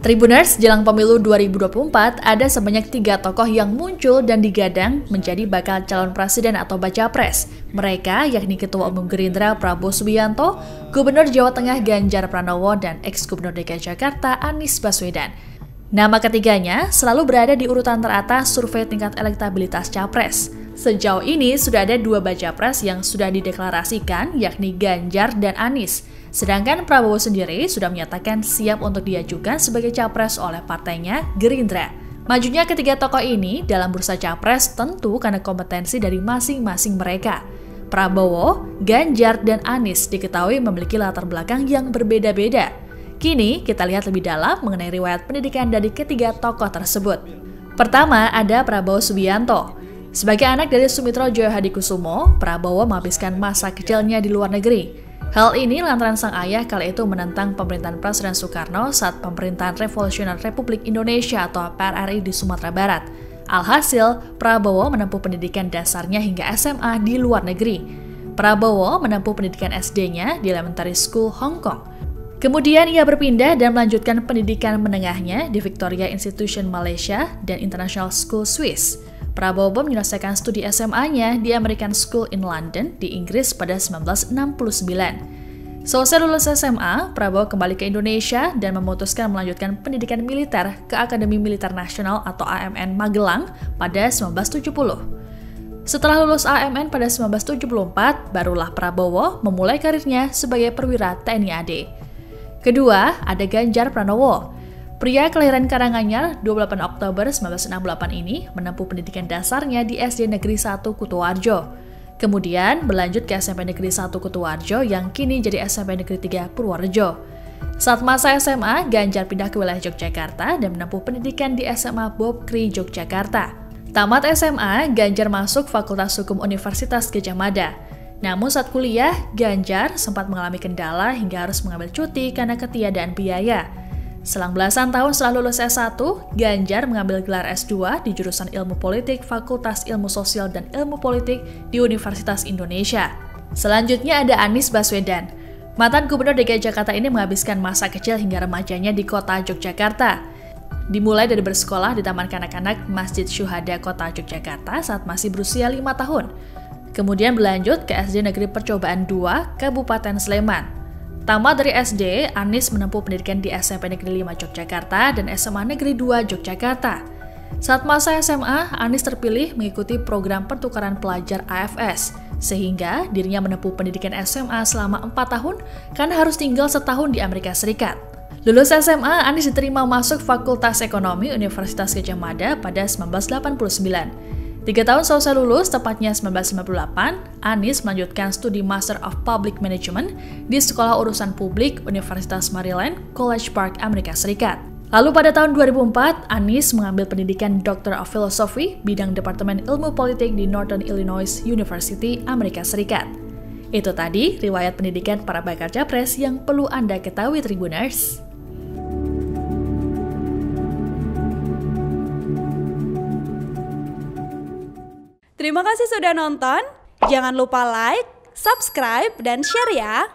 Tribuners, jelang pemilu 2024, ada sebanyak 3 tokoh yang muncul dan digadang menjadi bakal calon presiden atau baca pres. Mereka yakni Ketua Umum Gerindra Prabowo Subianto, Gubernur Jawa Tengah Ganjar Pranowo, dan ex-Gubernur DKI Jakarta Anies Baswedan. Nama ketiganya selalu berada di urutan teratas survei tingkat elektabilitas capres. Sejauh ini sudah ada 2 baca pres yang sudah dideklarasikan, yakni Ganjar dan Anies. Sedangkan Prabowo sendiri sudah menyatakan siap untuk diajukan sebagai capres oleh partainya Gerindra. Majunya ketiga tokoh ini dalam bursa capres tentu karena kompetensi dari masing-masing mereka. Prabowo, Ganjar, dan Anies diketahui memiliki latar belakang yang berbeda-beda. Kini kita lihat lebih dalam mengenai riwayat pendidikan dari ketiga tokoh tersebut. Pertama ada Prabowo Subianto. Sebagai anak dari Sumitro Joyo Hadikusumo, Prabowo menghabiskan masa kecilnya di luar negeri. Hal ini lantaran sang ayah kala itu menentang pemerintahan Presiden Soekarno saat pemerintahan Revolusioner Republik Indonesia atau PRRI di Sumatera Barat. Alhasil, Prabowo menempuh pendidikan dasarnya hingga SMA di luar negeri. Prabowo menempuh pendidikan SD-nya di Elementary School Hong Kong. Kemudian ia berpindah dan melanjutkan pendidikan menengahnya di Victoria Institution Malaysia dan International School Swiss. Prabowo menyelesaikan studi SMA-nya di American School in London di Inggris pada 1969. Selesai lulus SMA, Prabowo kembali ke Indonesia dan memutuskan melanjutkan pendidikan militer ke Akademi Militer Nasional atau AMN Magelang pada 1970. Setelah lulus AMN pada 1974, barulah Prabowo memulai karirnya sebagai perwira TNI AD. Kedua, ada Ganjar Pranowo. Pria kelahiran Karanganyar 28 Oktober 1968 ini menempuh pendidikan dasarnya di SD Negeri 1 Kutoarjo. Kemudian berlanjut ke SMP Negeri 1 Kutoarjo yang kini jadi SMP Negeri 3 Purworejo. Saat masa SMA, Ganjar pindah ke wilayah Yogyakarta dan menempuh pendidikan di SMA Bob Kri Yogyakarta. Tamat SMA, Ganjar masuk Fakultas Hukum Universitas Gadjah Mada. Namun saat kuliah, Ganjar sempat mengalami kendala hingga harus mengambil cuti karena ketiadaan biaya. Selang belasan tahun setelah lulus S1, Ganjar mengambil gelar S2 di jurusan Ilmu Politik Fakultas Ilmu Sosial dan Ilmu Politik di Universitas Indonesia. Selanjutnya ada Anies Baswedan. Mantan Gubernur DKI Jakarta ini menghabiskan masa kecil hingga remajanya di kota Yogyakarta. Dimulai dari bersekolah di Taman Kanak-kanak Masjid Syuhada Kota Yogyakarta saat masih berusia 5 tahun. Kemudian berlanjut ke SD Negeri Percobaan 2, Kabupaten Sleman. Tamat dari SD, Anies menempuh pendidikan di SMP Negeri 5 Yogyakarta dan SMA Negeri 2 Yogyakarta. Saat masa SMA, Anies terpilih mengikuti program pertukaran pelajar AFS, sehingga dirinya menempuh pendidikan SMA selama 4 tahun karena harus tinggal setahun di Amerika Serikat. Lulus SMA, Anies diterima masuk Fakultas Ekonomi Universitas Gadjah Mada pada 1989. 3 tahun selesai lulus, tepatnya 1998, Anies melanjutkan studi Master of Public Management di Sekolah Urusan Publik Universitas Maryland, College Park, Amerika Serikat. Lalu pada tahun 2004, Anies mengambil pendidikan Doctor of Philosophy, bidang Departemen Ilmu Politik di Northern Illinois University, Amerika Serikat. Itu tadi riwayat pendidikan para bakal capres yang perlu Anda ketahui, Tribuners. Terima kasih sudah nonton. Jangan lupa like, subscribe, dan share ya.